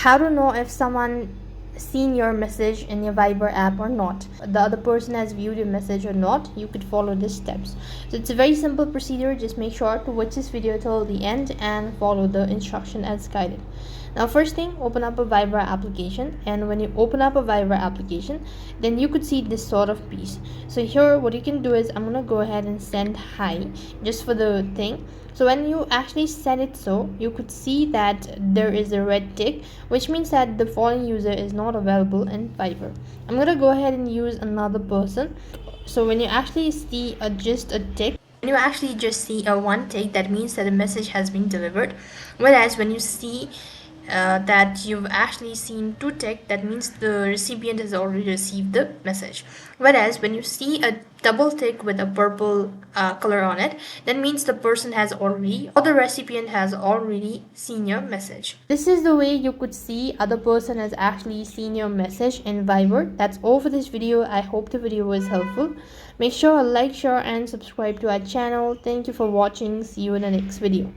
how to know if someone seen your message in your Viber app or not, the other person has viewed your message or not, you could follow these steps. So it's a very simple procedure. Just make sure to watch this video till the end and follow the instruction as guided. Now first thing, open up a Viber application, and when you open up a Viber application, then you could see this sort of piece. So here what you can do is, I'm gonna go ahead and send hi just for the thing. So when you actually set it, so you could see that there is a red tick, which means that the following user is not available in Viber. I'm gonna go ahead and use another person. So when you actually see just a tick, when you actually just see a one tick, that means that the message has been delivered. Whereas when you see that you've actually seen two tick, that means the recipient has already received the message. Whereas when you see a double tick with a purple color on it, that means the person has already, or the recipient has already seen your message. This is the way you could see other person has actually seen your message in Viber. That's all for this video. I hope the video was helpful. Make sure to like, share and subscribe to our channel. Thank you for watching. See you in the next video.